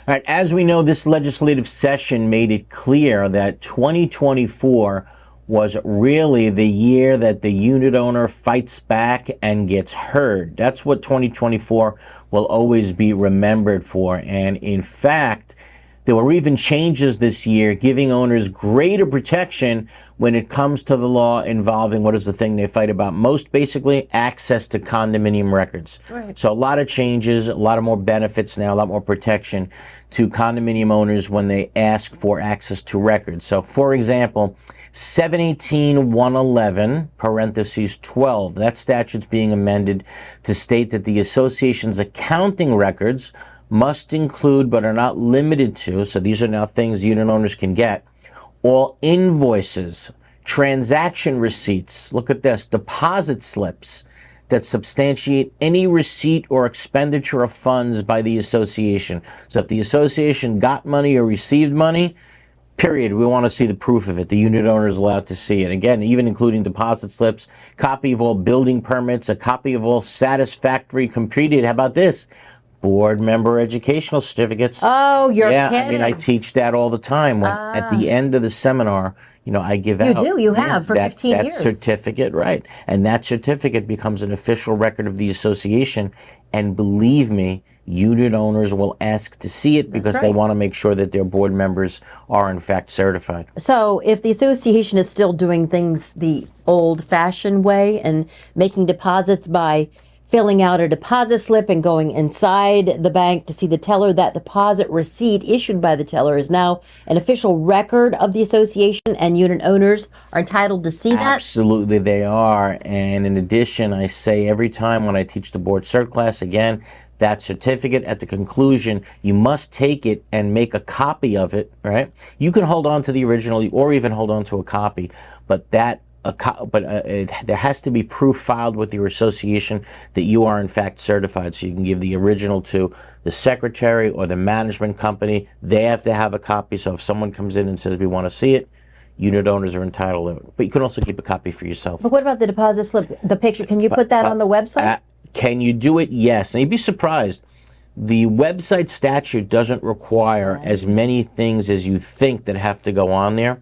All right, as we know, this legislative session made it clear that 2024 was really the year that the unit owner fights back and gets heard. That's what 2024 will always be remembered for. And in fact, there were even changes this year giving owners greater protection when it comes to the law involving what is the thing they fight about most, basically access to condominium records. Right. So a lot of changes, a lot of more benefits now, a lot more protection to condominium owners when they ask for access to records. So for example, 718.111 parentheses 12, that statute's being amended to state that the association's accounting records must include but are not limited to, so these are now things unit owners can get, all invoices, transaction receipts, look at this, deposit slips that substantiate any receipt or expenditure of funds by the association. So if the association got money or received money, period, we want to see the proof of it. The unit owner is allowed to see it. Again, even including deposit slips, copy of all building permits, a copy of all satisfactory completed. How about this? Board member educational certificates. Oh, you're kidding. kidding. I mean, I teach that all the time. When, at the end of the seminar, you know, I give out. You have for 15 years. That certificate, right. And that certificate becomes an official record of the association. And believe me, unit owners will ask to see it because they want to make sure that their board members are in fact certified. So if the association is still doing things the old-fashioned way and making deposits by filling out a deposit slip and going inside the bank to see the teller, that deposit receipt issued by the teller is now an official record of the association, and unit owners are entitled to see that? Absolutely, they are. And in addition, I say every time when I teach the board cert class, again, that certificate at the conclusion, you must take it and make a copy of it, right? You can hold on to the original or even hold on to a copy, but there has to be proof filed with your association that you are in fact certified. So you can give the original to the secretary or the management company. They have to have a copy. So if someone comes in and says, we want to see it, unit owners are entitled to it. But you can also keep a copy for yourself. But what about the deposit slip, the picture? Can you put that on the website? Can you do it? Yes. And you'd be surprised. The website statute doesn't require as many things as you think that have to go on there.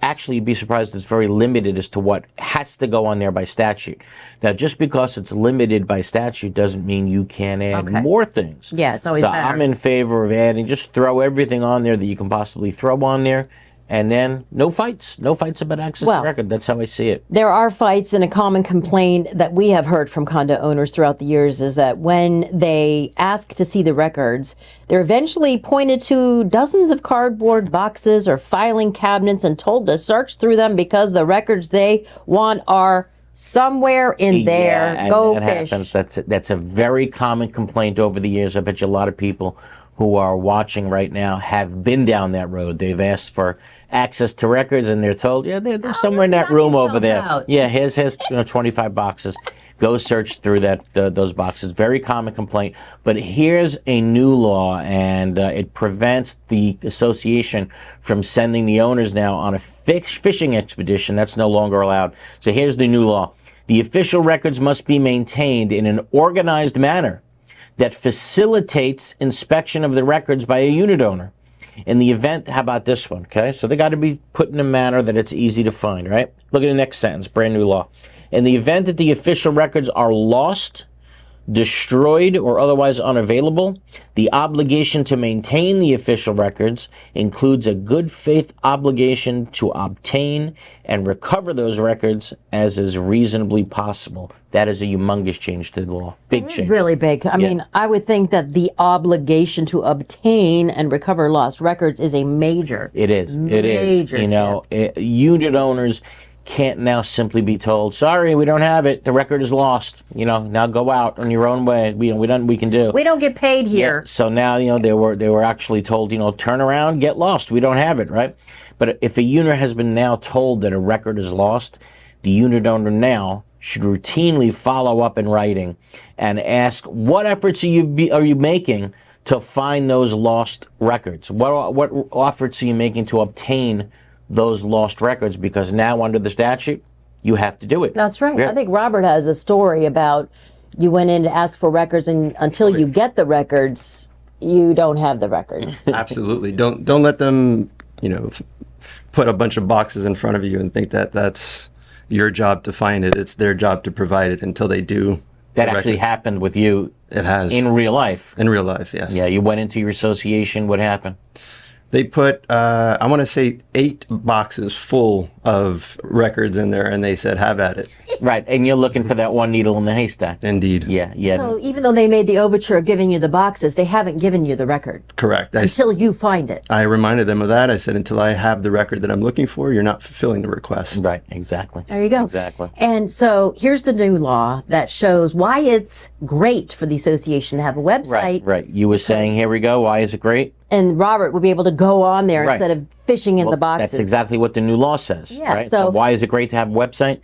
Actually, you'd be surprised it's very limited as to what has to go on there by statute. Now, just because it's limited by statute doesn't mean you can't add more things. Yeah, it's always better. I'm in favor of adding, just throw everything on there that you can possibly throw on there. And then no fights about access to record. That's how I see it. There are fights, and a common complaint that we have heard from condo owners throughout the years is that when they ask to see the records, they're eventually pointed to dozens of cardboard boxes or filing cabinets and told to search through them because the records they want are somewhere in there. Yeah, Go that fish. happens. That's a very common complaint over the years. I bet you a lot of people who are watching right now have been down that road. They've asked for access to records, and they're told, yeah, they're somewhere in that room over there. Out. Yeah, here's 25 boxes. Go search through those boxes. Very common complaint. But here's a new law, and it prevents the association from sending the owners now on a fishing expedition. That's no longer allowed. So here's the new law. The official records must be maintained in an organized manner that facilitates inspection of the records by a unit owner. In the event, how about this one, okay? So they got to be put in a manner that it's easy to find, right? Look at the next sentence, brand new law. In the event that the official records are lost, destroyed, or otherwise unavailable, the obligation to maintain the official records includes a good faith obligation to obtain and recover those records as is reasonably possible. That is a humongous change to the law. Big change. It's really big. I mean, I would think that the obligation to obtain and recover lost records is a major. It is. It is. You know, unit owners can't now simply be told, sorry, we don't have it. The record is lost. You know, now go out on your own way. We can do. We don't get paid here. Yeah. So now, you know, they were actually told, you know, turn around, get lost. We don't have it, right? But if a unit has been now told that a record is lost, the unit owner now should routinely follow up in writing and ask, what efforts are you making to find those lost records? What efforts are you making to obtain those lost records? Because now under the statute, you have to do it. That's right. Yeah. I think Robert has a story about you went in to ask for records, and until you get the records, you don't have the records. Absolutely. Don't let them, put a bunch of boxes in front of you and think that that's your job to find it. It's their job to provide it until they do. That actually happened with you. It has. In real life. In real life, yes. Yeah, you went into your association. What happened? They put, I want to say 8 boxes full of records in there, and they said, have at it. Right, and you're looking for that one needle in the haystack. Indeed. Yeah. So even though they made the overture of giving you the boxes, they haven't given you the record. Correct. Until you find it. I reminded them of that. I said, until I have the record that I'm looking for, you're not fulfilling the request. Right, exactly. There you go. Exactly. And so here's the new law that shows why it's great for the association to have a website. Right. You were saying, here we go, why is it great? And Robert would be able to go on there Right. instead of fishing in the boxes. That's exactly what the new law says. Yeah, Right? so why is it great to have a website?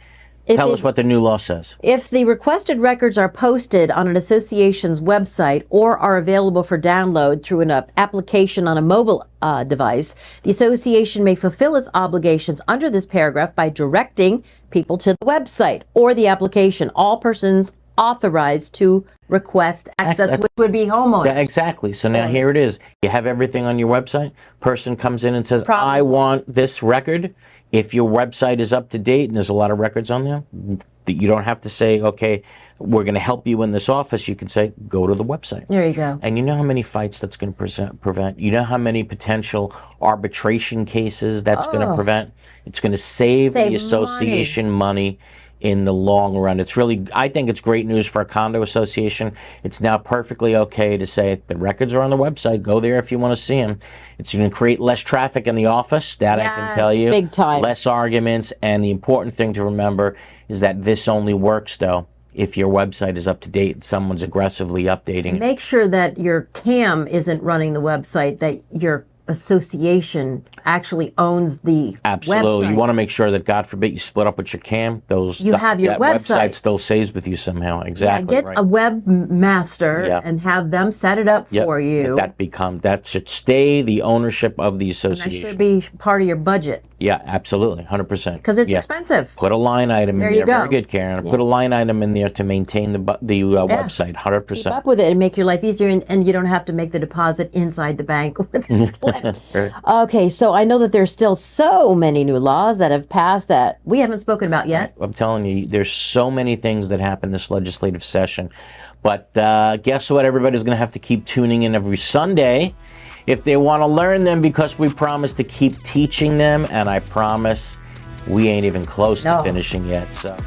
Tell us what the new law says. If the requested records are posted on an association's website or are available for download through an application on a mobile device, the association may fulfill its obligations under this paragraph by directing people to the website or the application. All persons authorized to request access, which would be homeowners. Yeah, exactly. So now here it is. You have everything on your website. Person comes in and says, I want this record. If your website is up to date, and there's a lot of records on there, you don't have to say, okay, we're going to help you in this office. You can say, go to the website. There you go. And you know how many fights that's going to prevent? You know how many potential arbitration cases that's going to prevent? It's going to save the association money in the long run. It's really, I think it's great news for a condo association. It's now perfectly okay to say the records are on the website. Go there if you want to see them. It's going to create less traffic in the office. That I can tell you. Big time. Less arguments. And the important thing to remember is that this only works, though, if your website is up to date and someone's aggressively updating it. Make sure that your CAM isn't running the website, that your association actually owns the Absolutely. website. You want to make sure that, God forbid, you split up with your CAM. You have your that website still stays with you somehow. Exactly. Get right. a webmaster and have them set it up for you. That should stay the ownership of the association. That should be part of your budget. Yeah, absolutely, 100%. Because it's expensive. Put a line item in there. go. Very good, Karen. Put a line item in there to maintain the website, 100%. Keep up with it and make your life easier, and you don't have to make the deposit inside the bank with a slip. Right. Okay, so I know that there's still so many new laws that have passed that we haven't spoken about yet. I'm telling you, there's so many things that happen this legislative session. But guess what? Everybody's going to have to keep tuning in every Sunday if they want to learn them, because we promise to keep teaching them, and I promise we ain't even close to finishing yet. So.